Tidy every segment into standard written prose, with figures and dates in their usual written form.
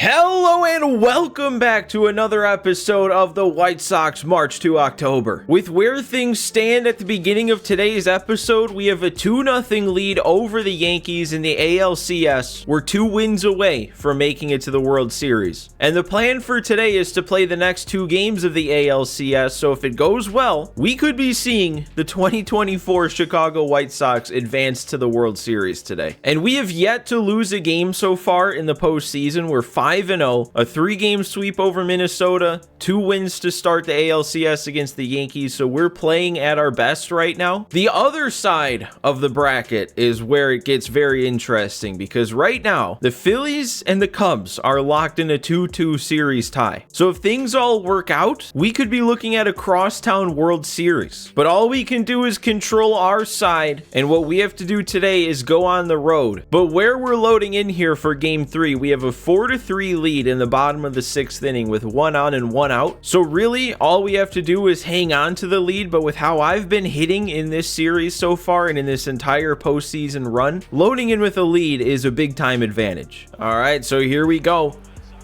Hello and welcome back to another episode of the White Sox March to October. With where things stand at the beginning of today's episode, we have a 2-0 lead over the Yankees in the ALCS. We're 2 wins away from making it to the World Series. And the plan for today is to play the next 2 games of the ALCS, so if it goes well, we could be seeing the 2024 Chicago White Sox advance to the World Series today. And we have yet to lose a game so far in the postseason. We're 5-0, a 3-game sweep over Minnesota, 2 wins to start the ALCS against the Yankees, so we're playing at our best right now. The other side of the bracket is where it gets very interesting, because right now, the Phillies and the Cubs are locked in a 2-2 series tie. So if things all work out, we could be looking at a crosstown World Series. But all we can do is control our side, and what we have to do today is go on the road. But where we're loading in here for Game 3, we have a 4-3 lead in the bottom of the 6th inning with 1 on and 1 out. So really, all we have to do is hang on to the lead, but with how I've been hitting in this series so far and in this entire postseason run, loading in with a lead is a big time advantage. All right, so here we go.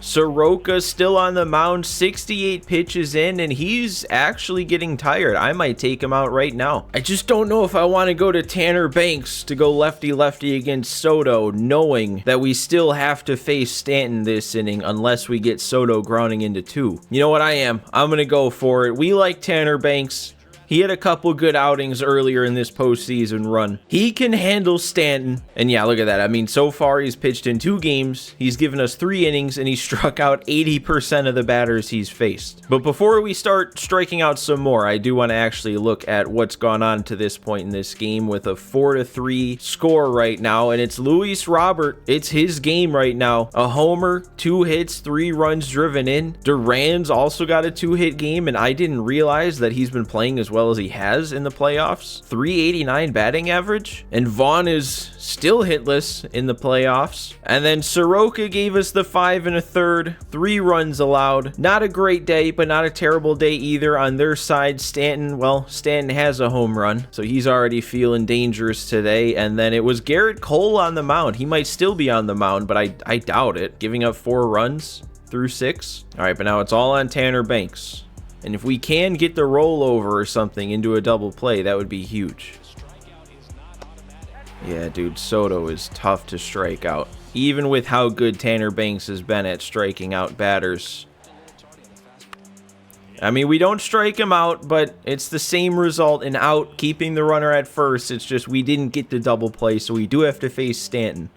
Soroka still on the mound, 68 pitches in, and he's actually getting tired. I might take him out right now. I just don't know if I want to go to Tanner Banks to go lefty-lefty against Soto, knowing that we still have to face Stanton this inning unless we get Soto grounding into 2. You know what I am? I'm going to go for it. We like Tanner Banks. He had a couple good outings earlier in this postseason run. He can handle Stanton. And yeah, look at that. I mean, so far he's pitched in 2 games. He's given us 3 innings and he struck out 80% of the batters he's faced. But before we start striking out some more, I do want to actually look at what's gone on to this point in this game with a 4-3 score right now. And it's Luis Robert. It's his game right now. A homer, 2 hits, 3 runs driven in. Duran's also got a 2-hit game, and I didn't realize that he's been playing as well as he has in the playoffs. 389 batting average, and Vaughn is still hitless in the playoffs. And then Soroka gave us the 5 1/3, 3 runs allowed. Not a great day, but not a terrible day either on their side. Stanton has a home run, so he's already feeling dangerous today. And then it was Garrett Cole on the mound. He might still be on the mound, but I doubt it, giving up 4 runs through 6. All right, but now it's all on Tanner Banks. And if we can get the rollover or something into a double play, that would be huge. Yeah, dude, Soto is tough to strike out. Even with how good Tanner Banks has been at striking out batters. I mean, we don't strike him out, but it's the same result in out, keeping the runner at first. It's just we didn't get the double play, so we do have to face Stanton.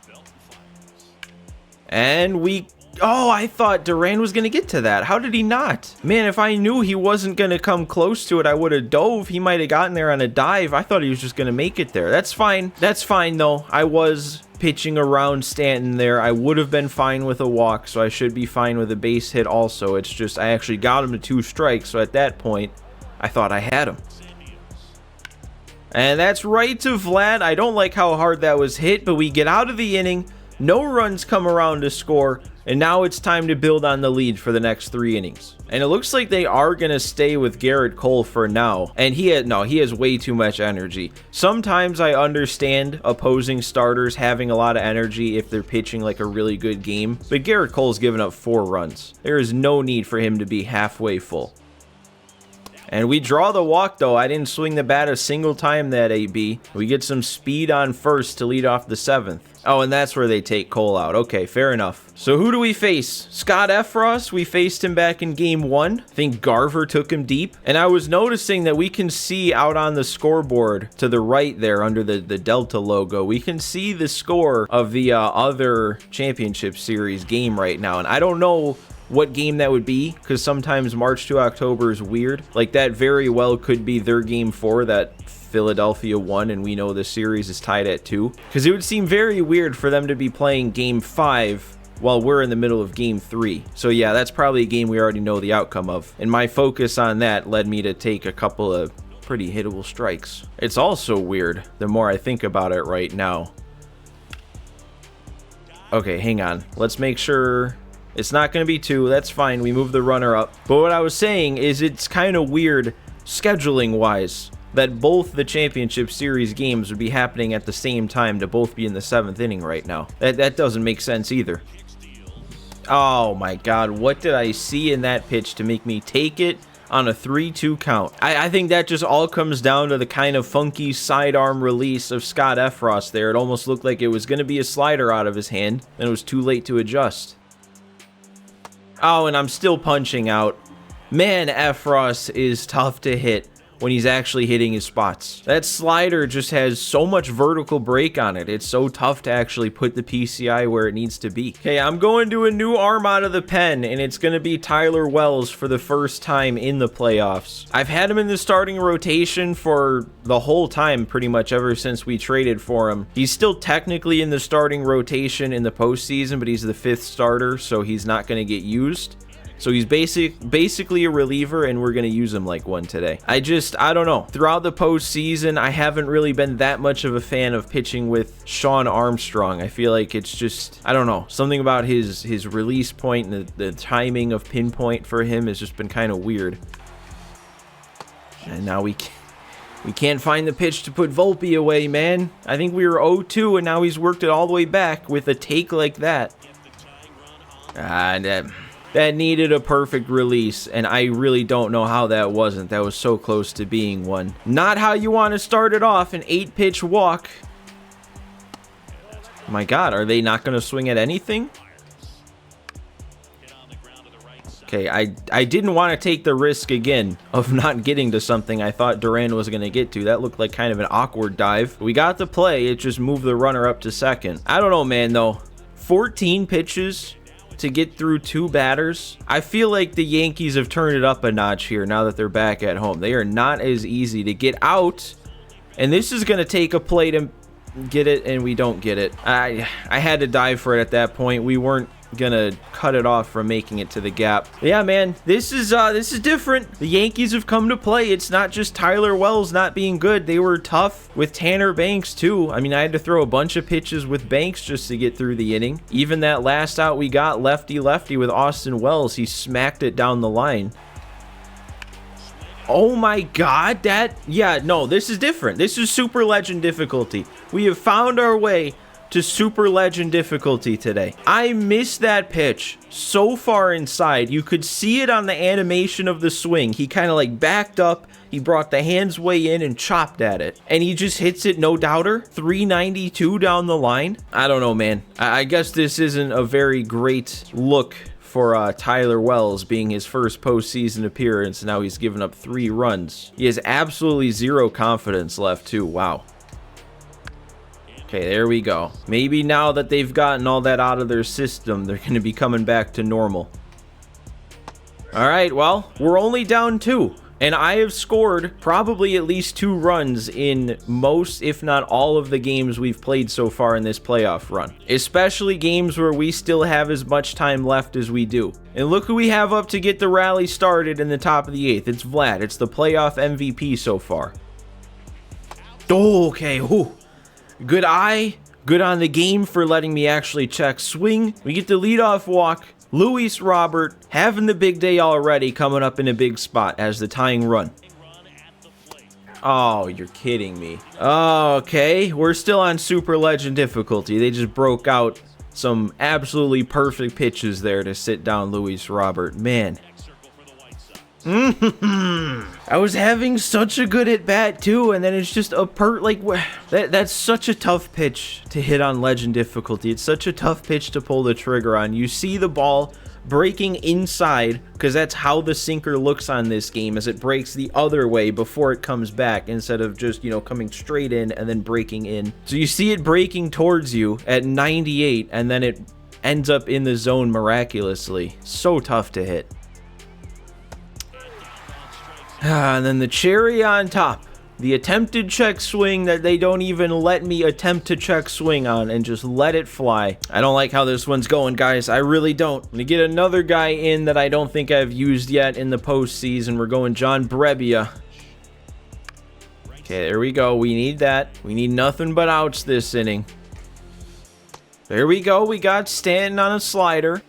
And oh, I thought Duran was going to get to that. How did he not? Man, if I knew he wasn't going to come close to it, I would have dove. He might have gotten there on a dive. I thought he was just going to make it there. That's fine. That's fine, though. I was pitching around Stanton there. I would have been fine with a walk, so I should be fine with a base hit also. It's just I actually got him to 2 strikes, so at that point, I thought I had him. And that's right to Vlad. I don't like how hard that was hit, but we get out of the inning. No runs come around to score. And now it's time to build on the lead for the next 3 innings. And it looks like they are going to stay with Garrett Cole for now. And he has way too much energy. Sometimes I understand opposing starters having a lot of energy if they're pitching like a really good game. But Garrett Cole's given up 4 runs. There is no need for him to be halfway full. And we draw the walk, though. I didn't swing the bat a single time that AB. We get some speed on first to lead off the 7th. Oh, and that's where they take Cole out. Okay, fair enough. So who do we face? Scott Efros. We faced him back in Game 1. I think Garver took him deep. And I was noticing that we can see out on the scoreboard to the right there under the Delta logo, we can see the score of the other championship series game right now. And I don't know what game that would be, because sometimes March to October is weird. Like, that very well could be their Game 4 that Philadelphia won, and we know the series is tied at 2. Because it would seem very weird for them to be playing Game 5 while we're in the middle of Game 3. So yeah, that's probably a game we already know the outcome of. And my focus on that led me to take a couple of pretty hittable strikes. It's also weird the more I think about it right now. Okay, hang on. Let's make sure it's not going to be 2. That's fine. We move the runner up. But what I was saying is it's kind of weird scheduling wise that both the championship series games would be happening at the same time to both be in the 7th inning right now. That doesn't make sense either. Oh my God, what did I see in that pitch to make me take it on a 3-2 count? I think that just all comes down to the kind of funky sidearm release of Scott Efros there. It almost looked like it was going to be a slider out of his hand, and it was too late to adjust. Oh, and I'm still punching out. Man, Efros is tough to hit when he's actually hitting his spots. That slider just has so much vertical break on it. It's so tough to actually put the PCI where it needs to be. Okay, I'm going to a new arm out of the pen, and it's going to be Tyler Wells for the first time in the playoffs. I've had him in the starting rotation for the whole time, pretty much ever since we traded for him. He's still technically in the starting rotation in the postseason, but he's the 5th starter, so he's not going to get used. So he's basically a reliever, and we're going to use him like one today. I don't know. Throughout the postseason, I haven't really been that much of a fan of pitching with Sean Armstrong. I feel like it's just, I don't know, something about his release point and the timing of pinpoint for him has just been kind of weird. And now we can't find the pitch to put Volpe away, man. I think we were 0-2, and now he's worked it all the way back with a take like that. That needed a perfect release, and I really don't know how that wasn't. That was so close to being one. Not how you want to start it off, an 8-pitch walk. My God, are they not going to swing at anything? Okay, I didn't want to take the risk again of not getting to something I thought Duran was going to get to. That looked like kind of an awkward dive. We got the play. It just moved the runner up to second. I don't know, man, though. 14 pitches to get through 2 batters. I feel like the Yankees have turned it up a notch here now that they're back at home. They are not as easy to get out, and this is going to take a play to get it, and we don't get it. I had to dive for it at that point. We weren't gonna cut it off from making it to the gap. Yeah, man, this is different. The Yankees have come to play. It's not just Tyler Wells not being good. They were tough with Tanner Banks too. I mean, I had to throw a bunch of pitches with Banks just to get through the inning. Even that last out we got, lefty with Austin Wells, he smacked it down the line. Oh my God, this is different. This is Super Legend difficulty. We have found our way to Super Legend difficulty today. I missed that pitch so far inside. You could see it on the animation of the swing. He kind of like backed up. He brought the hands way in and chopped at it. And he just hits it, no doubter. 392 down the line. I don't know, man. I guess this isn't a very great look for Tyler Wells being his first postseason appearance. Now he's given up 3 runs. He has absolutely 0 confidence left too. Wow. Okay, there we go. Maybe now that they've gotten all that out of their system, they're going to be coming back to normal. All right, well, we're only down 2. And I have scored probably at least 2 runs in most, if not all, of the games we've played so far in this playoff run. Especially games where we still have as much time left as we do. And look who we have up to get the rally started in the top of the 8th. It's Vlad. It's the playoff MVP so far. Oh, okay. Ooh. Good eye. Good on the game for letting me actually check swing. We get the leadoff walk. Luis Robert having the big day already, coming up in a big spot as the tying run. Oh, you're kidding me. Oh, okay, we're still on Super Legend difficulty. They just broke out some absolutely perfect pitches there to sit down Luis Robert. Man. I was having such a good at bat too, and then it's just a that's such a tough pitch to hit on Legend difficulty. It's such a tough pitch to pull the trigger on. You see the ball breaking inside, because that's how the sinker looks on this game, as it breaks the other way before it comes back, instead of just, you know, coming straight in and then breaking in. So you see it breaking towards you at 98, and then it ends up in the zone miraculously. So tough to hit. And then the cherry on top, the attempted check swing that they don't even let me attempt to check swing on and just let it fly. I don't like how this one's going, guys. I really don't. I'm gonna get another guy in that I don't think I've used yet in the postseason. We're going John Brebbia. Okay, there we go. We need that. We need nothing but outs this inning. There we go. We got Stanton on a slider.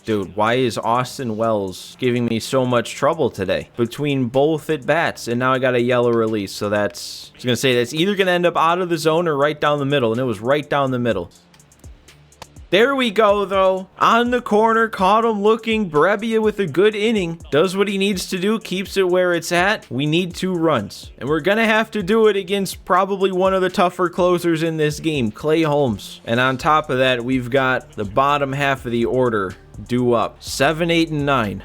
Dude, why is Austin Wells giving me so much trouble today between both at bats? And now I got a yellow release, so I was gonna say that's either gonna end up out of the zone or right down the middle, and it was right down the middle. There we go, though. On the corner, caught him looking. Brebbia with a good inning. Does what he needs to do, keeps it where it's at. We need 2 runs. And we're going to have to do it against probably one of the tougher closers in this game, Clay Holmes. And on top of that, we've got the bottom half of the order due up. 7, 8, and 9.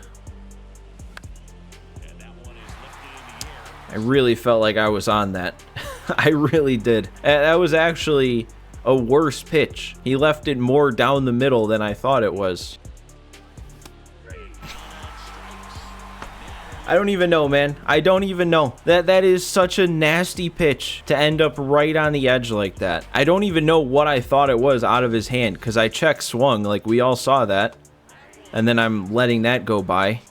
I really felt like I was on that. I really did. That was actually a worse pitch. He left it more down the middle than I thought it was. I don't even know, man. I don't even know. That is such a nasty pitch to end up right on the edge like that. I don't even know what I thought it was out of his hand, because I check swung, like we all saw that. And then I'm letting that go by.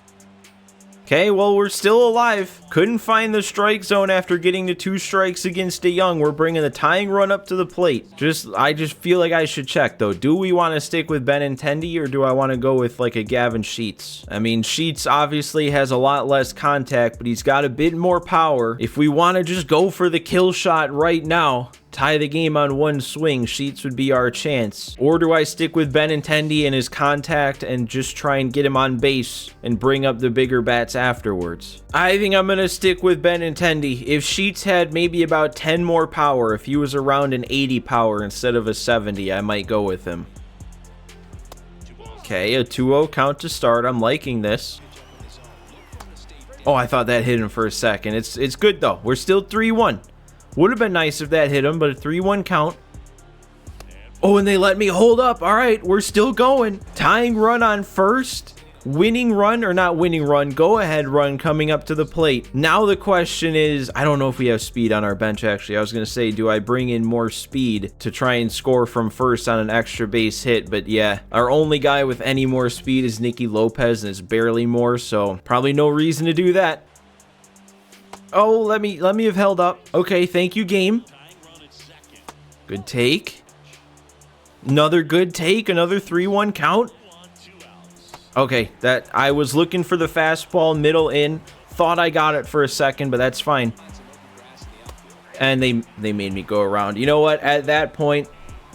Okay, well, we're still alive. Couldn't find the strike zone after getting the 2 strikes against DeYoung. We're bringing the tying run up to the plate. I just feel like I should check, though. Do we want to stick with Benintendi, or do I want to go with, like, a Gavin Sheets? I mean, Sheets obviously has a lot less contact, but he's got a bit more power. If we want to just go for the kill shot right now, tie the game on 1 swing, Sheets would be our chance. Or do I stick with Benintendi and his contact and just try and get him on base and bring up the bigger bats afterwards? I think I'm going to stick with Benintendi. If Sheets had maybe about 10 more power, if he was around an 80 power instead of a 70, I might go with him. Okay, a 2-0 count to start. I'm liking this. Oh, I thought that hit him for a second. It's good, though. We're still 3-1. Would have been nice if that hit him, but a 3-1 count. Oh, and they let me hold up. All right, we're still going. Tying run on first. Winning run, or not winning run, go-ahead run coming up to the plate. Now the question is, I don't know if we have speed on our bench, actually. I was going to say, do I bring in more speed to try and score from first on an extra base hit? But yeah, our only guy with any more speed is Nicky Lopez, and it's barely more, so probably no reason to do that. Oh, let me have held up. Okay, thank you, game. Good take. Another good take. Another 3-1 count. Okay, that I was looking for the fastball middle in. Thought I got it for a second, but that's fine. And they made me go around. You know what? At that point,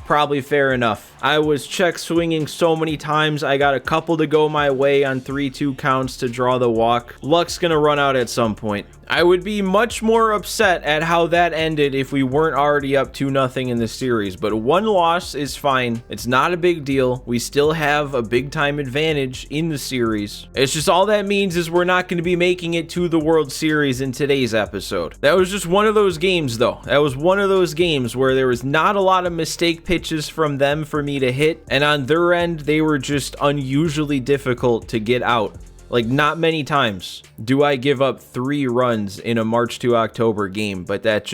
probably fair enough. I was check swinging so many times. I got a couple to go my way on 3-2 counts to draw the walk. Luck's gonna run out at some point. I would be much more upset at how that ended if we weren't already up 2-0 in the series, but 1 loss is fine. It's not a big deal. We still have a big time advantage in the series. It's just all that means is we're not going to be making it to the World Series in today's episode. That was just one of those games, though. That was one of those games where there was not a lot of mistake pitches from them for me to hit, and on their end, they were just unusually difficult to get out. Like, not many times do I give up 3 runs in a March to October game, but that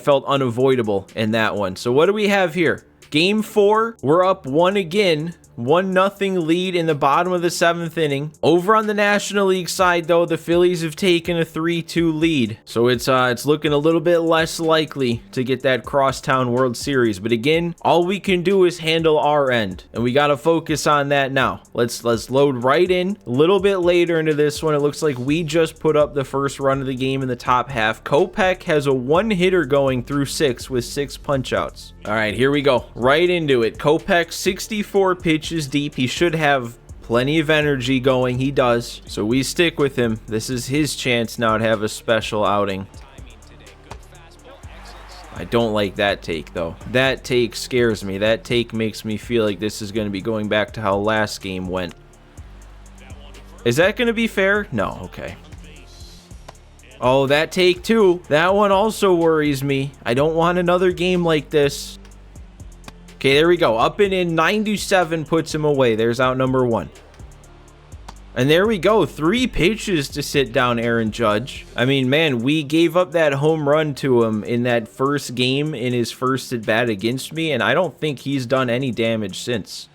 felt unavoidable in that one. So what do we have here? Game 4, we're up 1 again. 1-0 lead in the bottom of the 7th inning. Over on the National League side, though, the Phillies have taken a 3-2 lead. So it's looking a little bit less likely to get that crosstown World Series. But again, all we can do is handle our end, and we got to focus on that now. Let's load right in. A little bit later into this one, it looks like we just put up the first run of the game in the top half. Kopech has a 1-hitter going through 6 with 6 punch-outs. All right, here we go. Right into it. Kopech, 64 pitches deep. He should have plenty of energy going. He does. So we stick with him. This is his chance now to have a special outing. I don't like that take, though. That take scares me. That take makes me feel like this is going to be going back to how last game went. Is that going to be fair? No. Okay. Oh, that take too. That one also worries me. I don't want another game like this. Okay, there we go. Up and in. 97 puts him away. There's out number 1. And there we go. 3 pitches to sit down Aaron Judge. I mean, man, we gave up that home run to him in that first game in his first at bat against me, and I don't think he's done any damage since.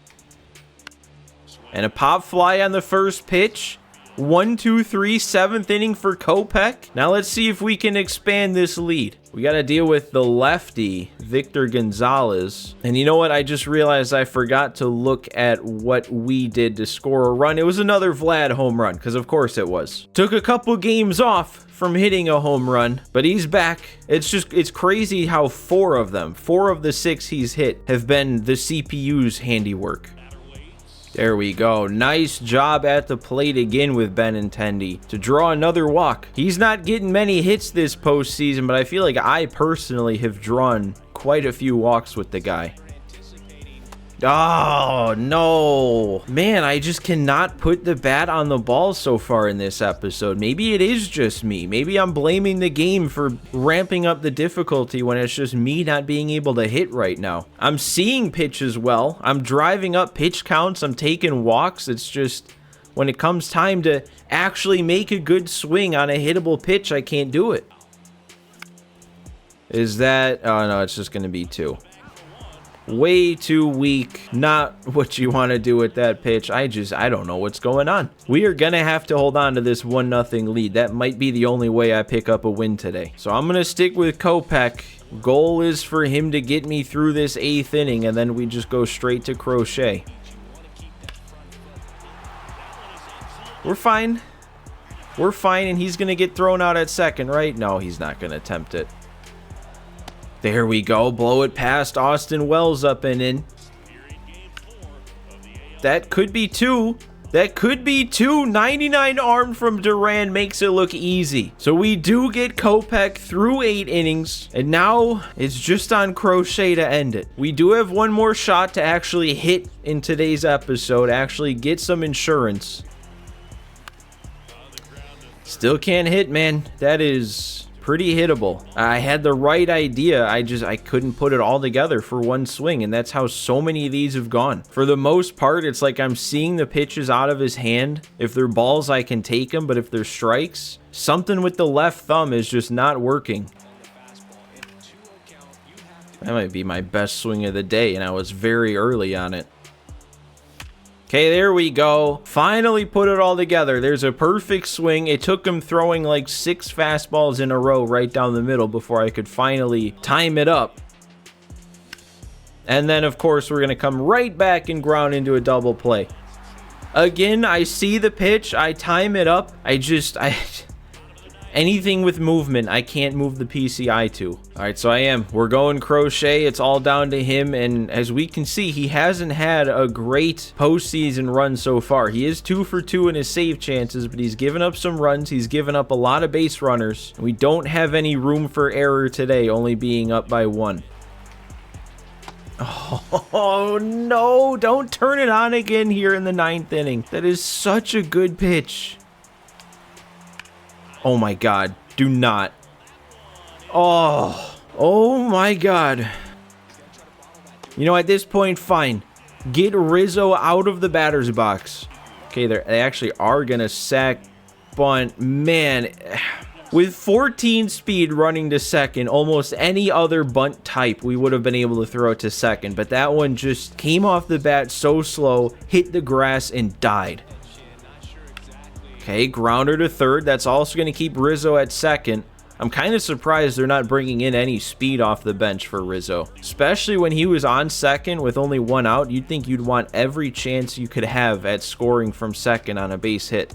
And a pop fly on the first pitch. 1, 2, 3, 7th inning for Kopech. Now let's see if we can expand this lead. We got to deal with the lefty, Victor Gonzalez. And you know what? I just realized I forgot to look at what we did to score a run. It was another Vlad home run, because of course it was. Took a couple games off from hitting a home run, but he's back. It's crazy how 4 of the 6 he's hit have been the CPU's handiwork. There we go. Nice job at the plate again with Benintendi to draw another walk. He's not getting many hits this postseason, but I feel like I personally have drawn quite a few walks with the guy. Oh, no. Man, I just cannot put the bat on the ball so far in this episode. Maybe it is just me. Maybe I'm blaming the game for ramping up the difficulty when it's just me not being able to hit right now. I'm seeing pitches well. I'm driving up pitch counts. I'm taking walks. It's just when it comes time to actually make a good swing on a hittable pitch, I can't do it. Is that... Oh, no, it's just going to be 2. Way too weak. Not what you want to do with that pitch. I don't know what's going on. We are going to have to hold on to this 1-0 lead. That might be the only way I pick up a win today. So I'm going to stick with Kopech. Goal is for him to get me through this 8th inning, and then we just go straight to Crochet. We're fine. We're fine, and he's going to get thrown out at second, right? No, he's not going to attempt it. There we go. Blow it past Austin Wells up and in. That could be 2. That could be 2. 99 armed from Duran makes it look easy. So we do get Kopech through 8 innings. And now it's just on Crochet to end it. We do have one more shot to actually hit in today's episode. Actually get some insurance. Still can't hit, man. That is... pretty hittable. I had the right idea. I couldn't put it all together for one swing, and that's how so many of these have gone. For the most part, it's like I'm seeing the pitches out of his hand. If they're balls, I can take them, but if they're strikes, something with the left thumb is just not working. That might be my best swing of the day, and I was very early on it. Okay, there we go. Finally put it all together. There's a perfect swing. It took him throwing like 6 fastballs in a row right down the middle before I could finally time it up. And then, of course, we're going to come right back and ground into a double play. Again, I see the pitch. I time it up. Anything with movement, I can't move the PCI to. All right, so we're going Crochet. It's all down to him. And as we can see, he hasn't had a great postseason run so far. He is 2 for 2 in his save chances, but he's given up some runs. He's given up a lot of base runners. We don't have any room for error today, only being up by 1. Oh, no. Don't turn it on again here in the 9th inning. That is such a good pitch. Oh my God, do not. Oh my God. You know, at this point, fine. Get Rizzo out of the batter's box. Okay, they actually are going to sack bunt. Man, with 14 speed running to second, almost any other bunt type, we would have been able to throw it to second. But that one just came off the bat so slow, hit the grass, and died. Okay, grounder to third. That's also going to keep Rizzo at second. I'm kind of surprised they're not bringing in any speed off the bench for Rizzo. Especially when he was on second with only 1 out. You'd think you'd want every chance you could have at scoring from second on a base hit.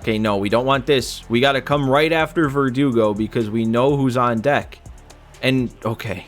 Okay, no, we don't want this. We got to come right after Verdugo because we know who's on deck. And, okay.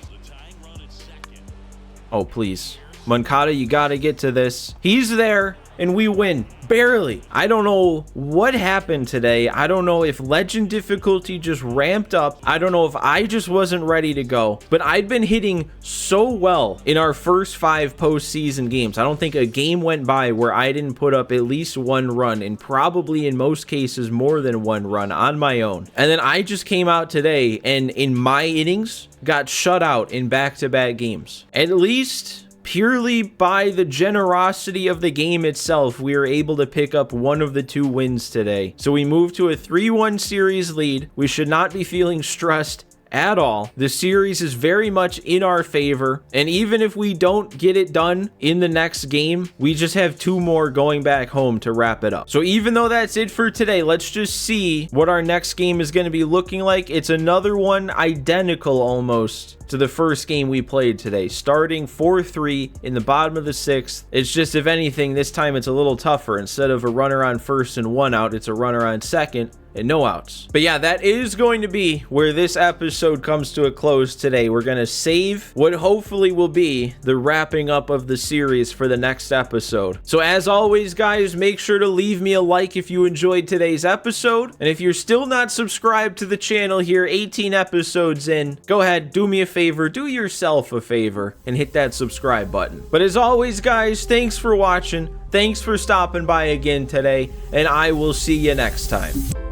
Oh, please. Moncada, you got to get to this. He's there. And we win. Barely. I don't know what happened today. I don't know if legend difficulty just ramped up. I don't know if I just wasn't ready to go. But I'd been hitting so well in our first 5 postseason games. I don't think a game went by where I didn't put up at least 1 run, and probably in most cases more than 1 run on my own. And then I just came out today and in my innings got shut out in back-to-back games. At least... purely by the generosity of the game itself, we were able to pick up one of the 2 wins today. So we move to a 3-1 series lead. We should not be feeling stressed at all. The series is very much in our favor, and even if we don't get it done in the next game, we just have 2 more going back home to wrap it up. So even though that's it for today, let's just see what our next game is going to be looking like. It's another one identical almost to the first game we played today, starting 4-3 in the bottom of the 6th. It's just, if anything, this time it's a little tougher. Instead of a runner on first and 1 out, it's a runner on second and no outs. But yeah, that is going to be where this episode comes to a close today. We're going to save what hopefully will be the wrapping up of the series for the next episode. So as always, guys, make sure to leave me a like if you enjoyed today's episode. And if you're still not subscribed to the channel here, 18 episodes in, go ahead, do me a favor, do yourself a favor, and hit that subscribe button. But as always, guys, thanks for watching. Thanks for stopping by again today, and I will see you next time.